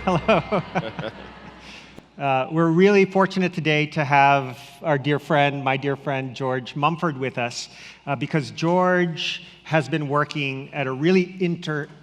Hello. We're really fortunate today to have our dear friend, my dear friend, George Mumford with us, because George has been working at a really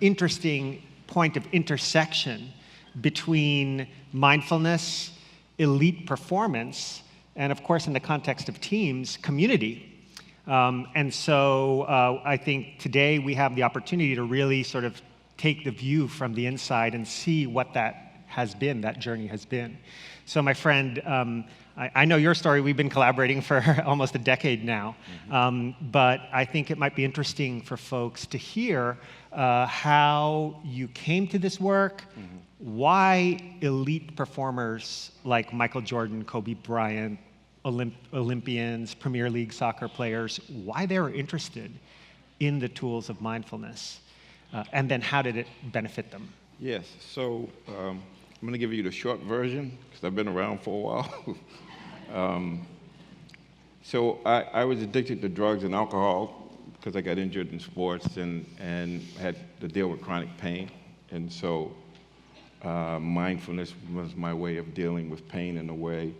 interesting point of intersection between mindfulness, elite performance, and of course, in the context of teams, community. And so I think today we have the opportunity to really sort of take the view from the inside and see what that journey has been. So my friend, I know your story. We've been collaborating for almost a decade now. But I think it might be interesting for folks to hear how you came to this work, why elite performers like Michael Jordan, Kobe Bryant, Olympians, Premier League soccer players, why they were interested in the tools of mindfulness, and then how did it benefit them? Yes, so I'm going to give you the short version because I've been around for a while. So I was addicted to drugs and alcohol because I got injured in sports and had to deal with chronic pain. And so mindfulness was my way of dealing with pain in a way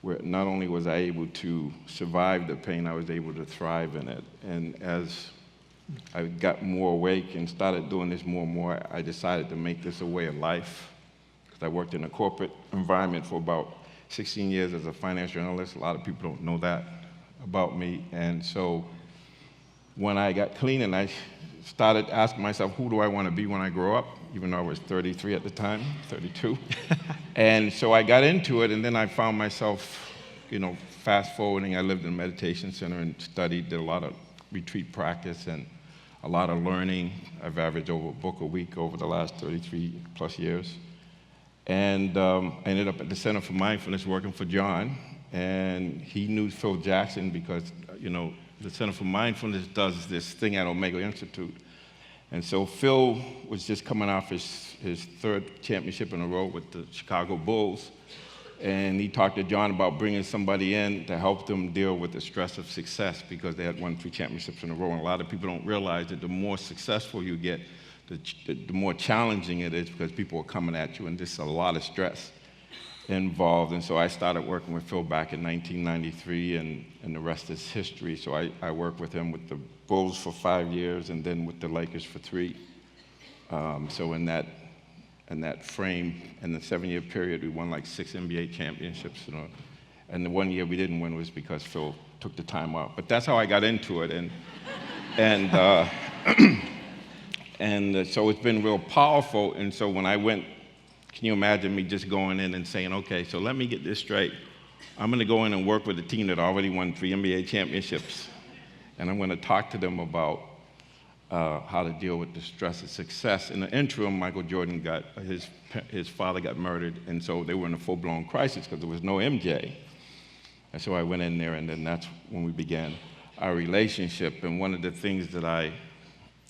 where not only was I able to survive the pain, I was able to thrive in it. And as I got more awake and started doing this more and more, I decided to make this a way of life. Because I worked in a corporate environment for about 16 years as a financial analyst. A lot of people don't know that about me. And so when I got clean and I started asking myself, who do I want to be when I grow up? Even though I was 33 at the time, 32. And so I got into it, and then I found myself, fast forwarding. I lived in a meditation center and studied, did a lot of retreat practice and a lot of learning. I've averaged over a book a week over the last 33 plus years. And I ended up at the Center for Mindfulness working for John, and he knew Phil Jackson because, the Center for Mindfulness does this thing at Omega Institute. And so Phil was just coming off his third championship in a row with the Chicago Bulls, and he talked to John about bringing somebody in to help them deal with the stress of success because they had won 3 championships in a row. And a lot of people don't realize that the more successful you get, the more challenging it is because people are coming at you, and there's a lot of stress involved. And so I started working with Phil back in 1993, and the rest is history. So I worked with him with the Bulls for 5 years and then with the Lakers for 3. So in that frame, in the 7-year period, we won like 6 NBA championships. And the 1 year we didn't win was because Phil took the time out. But that's how I got into it. And so it's been real powerful. And so when I went, can you imagine me just going in and saying, okay, so let me get this straight. I'm going to go in and work with a team that already won 3 NBA championships. And I'm going to talk to them about how to deal with the stress of success. In the interim, Michael Jordan his father got murdered, and so they were in a full-blown crisis because there was no MJ. And so I went in there, and then that's when we began our relationship. And one of the things that I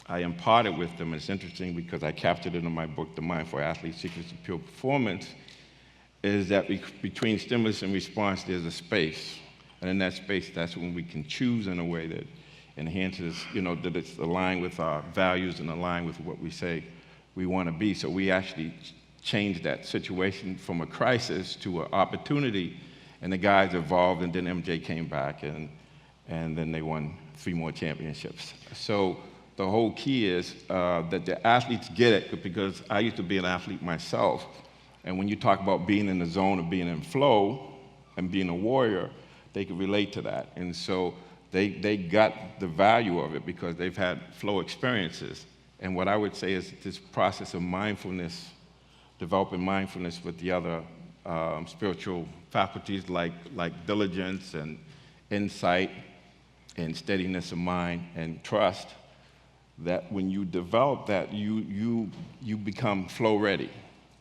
imparted with them, it's interesting because I captured it in my book, The Mindful Athlete: Secrets of Pure Performance, is that between stimulus and response, there's a space. And in that space, that's when we can choose in a way that enhances, that it's aligned with our values and aligned with what we say we want to be. So we actually changed that situation from a crisis to an opportunity, and the guys evolved, and then MJ came back, and then they won 3 more championships. So the whole key is that the athletes get it, because I used to be an athlete myself, and when you talk about being in the zone of being in flow and being a warrior, they can relate to that. And so they got the value of it because they've had flow experiences. And what I would say is this process of mindfulness, developing mindfulness with the other spiritual faculties like diligence and insight and steadiness of mind and trust, that when you develop that, you become flow ready.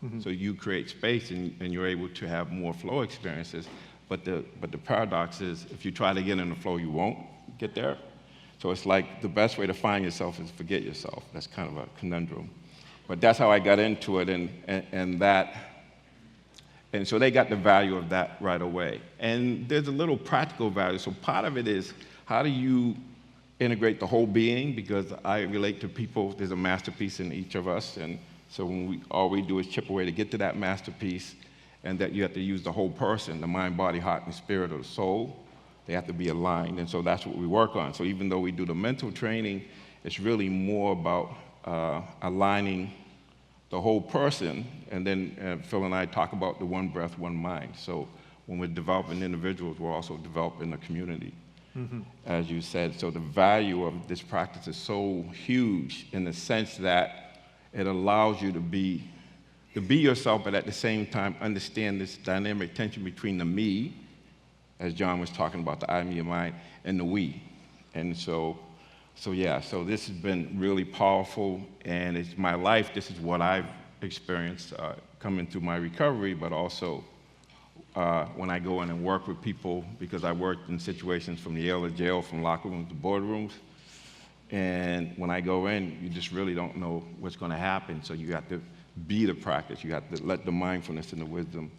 Mm-hmm. So you create space and you're able to have more flow experiences. But the paradox is, if you try to get in the flow, you won't get there. So it's like the best way to find yourself is forget yourself. That's kind of a conundrum. But that's how I got into it, and so they got the value of that right away. And there's a little practical value. So part of it is, how do you integrate the whole being? Because I relate to people, there's a masterpiece in each of us, and So all we do is chip away to get to that masterpiece, and that you have to use the whole person, the mind, body, heart, and spirit, or the soul. They have to be aligned, and so that's what we work on. So even though we do the mental training, it's really more about aligning the whole person, and then Phil and I talk about the one breath, one mind. So when we're developing individuals, we're also developing a community, as you said. So the value of this practice is so huge in the sense that it allows you to be yourself, but at the same time understand this dynamic tension between the me, as John was talking about, the I, me, and mine, and the we. And so this has been really powerful, and it's my life. This is what I've experienced coming through my recovery, but also when I go in and work with people, because I worked in situations from the Yale to jail, from locker rooms to boardrooms. And when I go in, you just really don't know what's going to happen. So you have to be the practice. You have to let the mindfulness and the wisdom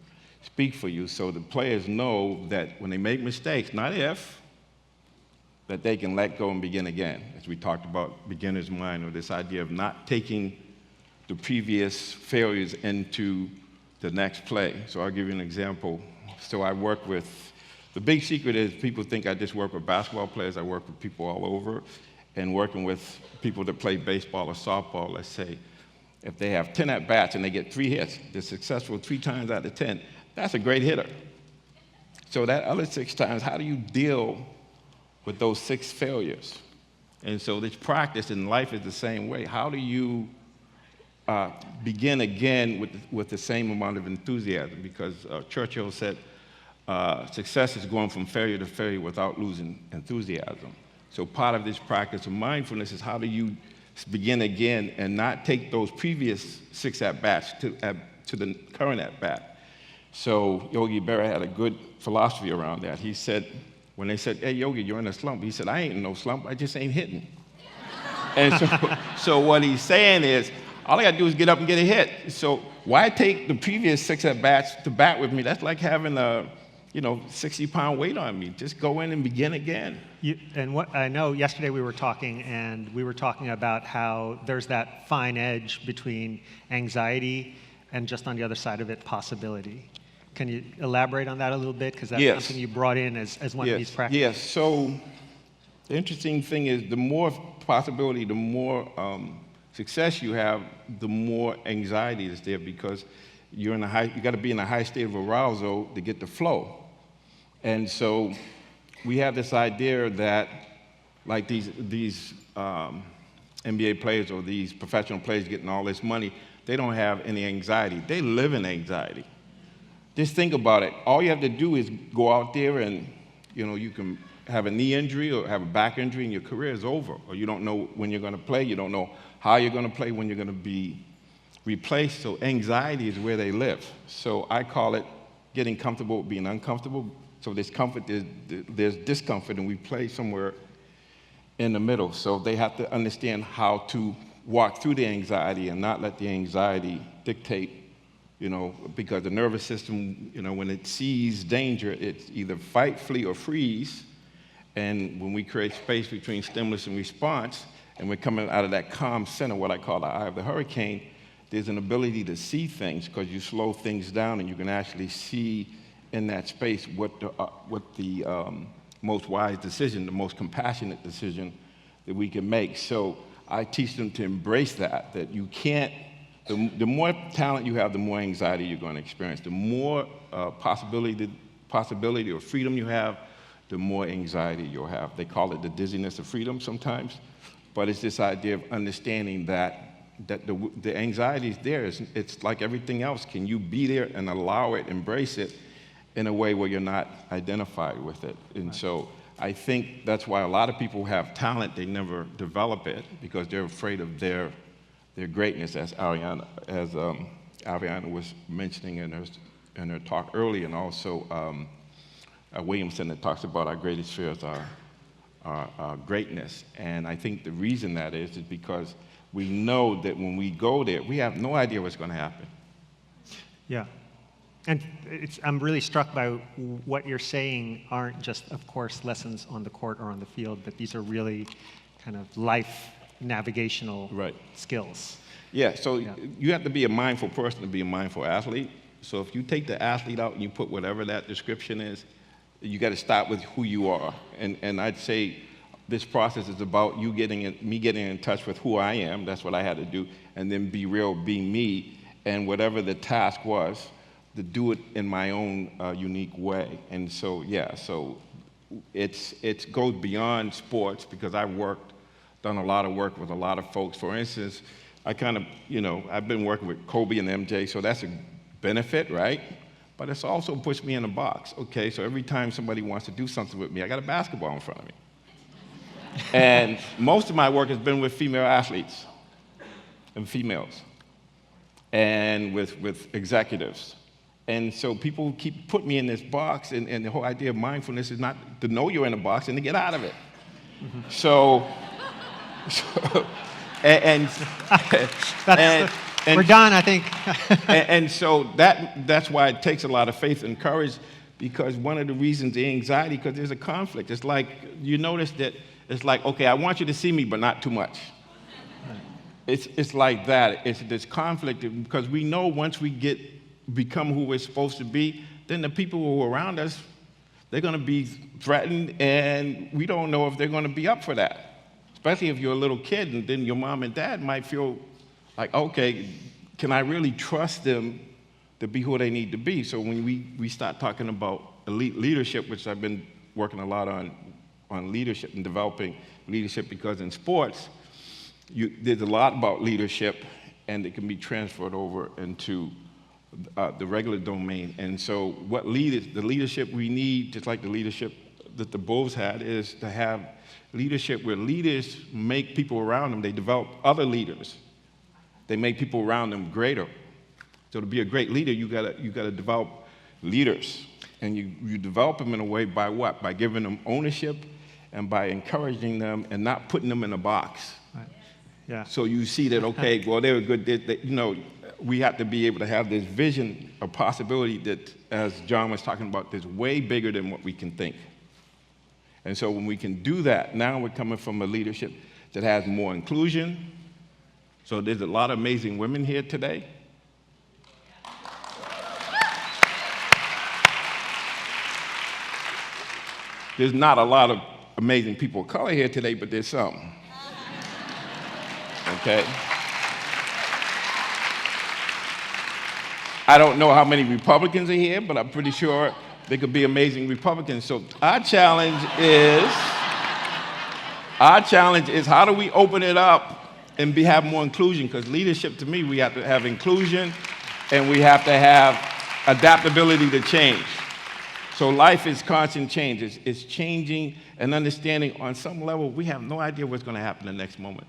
speak for you. So the players know that when they make mistakes, not if, that they can let go and begin again. As we talked about beginner's mind, or this idea of not taking the previous failures into the next play. So I'll give you an example. So I work with, the big secret is people think I just work with basketball players. I work with people all over. And working with people that play baseball or softball, let's say, if they have 10 at-bats and they get 3 hits, they're successful 3 times out of 10, that's a great hitter. So that other 6 times, how do you deal with those 6 failures? And so this practice in life is the same way. How do you begin again with the same amount of enthusiasm? Because Churchill said, success is going from failure to failure without losing enthusiasm. So part of this practice of mindfulness is how do you begin again and not take those previous 6 at-bats to the current at-bat. So Yogi Berra had a good philosophy around that. He said, when they said, hey, Yogi, you're in a slump, he said, I ain't in no slump, I just ain't hitting. And so what he's saying is, all I got to do is get up and get a hit. So why take the previous 6 at-bats to bat with me? That's like having a 60-pound weight on me. Just go in and begin again. And what I know, yesterday we were talking about how there's that fine edge between anxiety and, just on the other side of it, possibility. Can you elaborate on that a little bit? Because that's something you brought in as one of these practices. Yes. So the interesting thing is, the more possibility, the more success you have, the more anxiety is there, because you got to be in a high state of arousal to get the flow. And so we have this idea that, like these NBA players or these professional players getting all this money, they don't have any anxiety. They live in anxiety. Just think about it. All you have to do is go out there and, you can have a knee injury or have a back injury and your career is over. Or you don't know when you're going to play. You don't know how you're going to play, when you're going to be replaced. So anxiety is where they live. So I call it getting comfortable with being uncomfortable. So there's comfort, there's discomfort, and we play somewhere in the middle. So they have to understand how to walk through the anxiety and not let the anxiety dictate, because the nervous system, when it sees danger, it's either fight, flee, or freeze. And when we create space between stimulus and response, and we're coming out of that calm center, what I call the eye of the hurricane, there's an ability to see things, because you slow things down and you can actually see in that space what the most wise decision, the most compassionate decision that we can make. So I teach them to embrace that you can't, the more talent you have, the more anxiety you're going to experience. The more possibility or freedom you have, the more anxiety you'll have. They call it the dizziness of freedom sometimes, but it's this idea of understanding that the anxiety is there. It's like everything else. Can you be there and allow it, embrace it in a way where you're not identified with it? And so I think that's why a lot of people have talent, they never develop it, because they're afraid of their greatness, as Ariana was mentioning in her talk earlier, and also Williamson, that talks about our greatest fears are greatness. And I think the reason that is because we know that when we go there, we have no idea what's going to happen. Yeah. And I'm really struck by what you're saying aren't just, of course, lessons on the court or on the field, but these are really kind of life navigational Right. skills. Yeah, so Yeah. you have to be a mindful person to be a mindful athlete. So if you take the athlete out and you put whatever that description is, you got to start with who you are. And I'd say this process is about me getting in touch with who I am. That's what I had to do. And then be real, be me. And whatever the task was, to do it in my own unique way. And so, yeah, so it goes beyond sports because I've done a lot of work with a lot of folks. For instance, I kind of, I've been working with Kobe and MJ, so that's a benefit, right? But it's also pushed me in a box. Okay, so every time somebody wants to do something with me, I got a basketball in front of me. And most of my work has been with female athletes and females and with executives. And so people keep putting me in this box, and the whole idea of mindfulness is not to know you're in a box and to get out of it. Mm-hmm. So we're done, I think. and so that's why it takes a lot of faith and courage, because one of the reasons the anxiety, because there's a conflict. It's like, you notice that it's like, okay, I want you to see me, but not too much. It's like that. It's this conflict, because we know once we become who we're supposed to be, then the people who are around us, they're going to be threatened, and we don't know if they're going to be up for that. Especially if you're a little kid, and then your mom and dad might feel like, okay, can I really trust them to be who they need to be? So when we start talking about elite leadership, which I've been working a lot on leadership and developing leadership, because in sports, there's a lot about leadership, and it can be transferred over into the regular domain. And so the leadership we need, just like the leadership that the Bulls had, is to have leadership where leaders make people around them, they develop other leaders. They make people around them greater. So to be a great leader, you gotta develop leaders. And you develop them in a way by what? By giving them ownership and by encouraging them and not putting them in a box. Right. Yeah. So you see that, okay, well, they were good. We have to be able to have this vision, a possibility that, as John was talking about, that's way bigger than what we can think. And so when we can do that, now we're coming from a leadership that has more inclusion. So there's a lot of amazing women here today. There's not a lot of amazing people of color here today, but there's some. Okay? I don't know how many Republicans are here, but I'm pretty sure they could be amazing Republicans. So our challenge is how do we open it up and have more inclusion? Because leadership, to me, we have to have inclusion, and we have to have adaptability to change. So life is constant change. It's changing and understanding. On some level, we have no idea what's going to happen the next moment.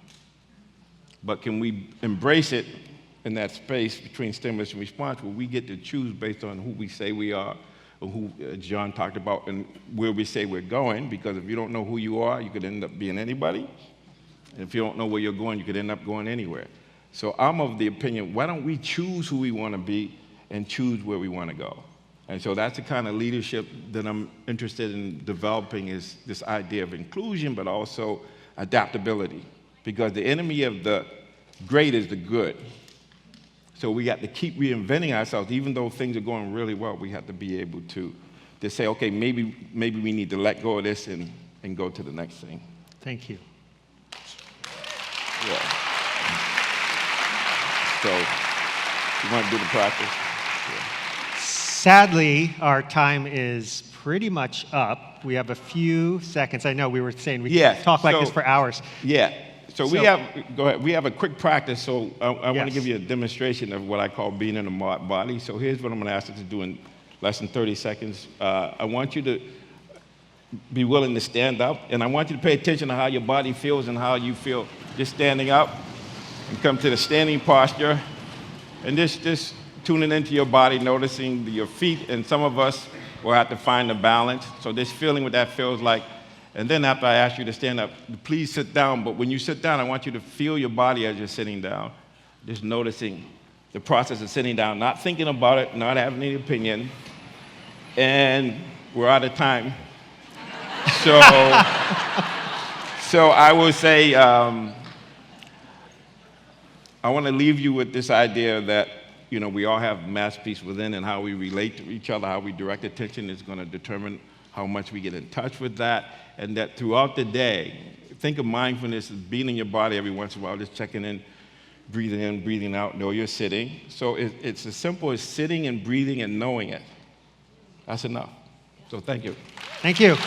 But can we embrace it in that space between stimulus and response, where we get to choose based on who we say we are, or who John talked about, and where we say we're going? Because if you don't know who you are, you could end up being anybody. And if you don't know where you're going, you could end up going anywhere. So I'm of the opinion, why don't we choose who we want to be and choose where we want to go? And so that's the kind of leadership that I'm interested in developing, is this idea of inclusion, but also adaptability. Because the enemy of the great is the good. So we got to keep reinventing ourselves. Even though things are going really well, we have to be able to say, okay, maybe we need to let go of this and go to the next thing. Thank you. Yeah. So, you want to do the practice? Yeah. Sadly, our time is pretty much up. We have a few seconds. I know we were saying we could talk like this for hours. Yeah. So we have a quick practice. So I want to give you a demonstration of what I call being in a body. So here's what I'm going to ask you to do in less than 30 seconds. I want you to be willing to stand up, and I want you to pay attention to how your body feels and how you feel just standing up, and come to the standing posture, and just tuning into your body, noticing your feet, and some of us will have to find the balance. So just feeling what that feels like. And then after I ask you to stand up, please sit down. But when you sit down, I want you to feel your body as you're sitting down. Just noticing the process of sitting down, not thinking about it, not having any opinion. And we're out of time. So I will say, I want to leave you with this idea that, we all have masterpiece within, and how we relate to each other, how we direct attention is going to determine how much we get in touch with that, and that throughout the day, think of mindfulness as being in your body every once in a while, just checking in, breathing out, know you're sitting. So it's as simple as sitting and breathing and knowing it. That's enough. So thank you. Thank you.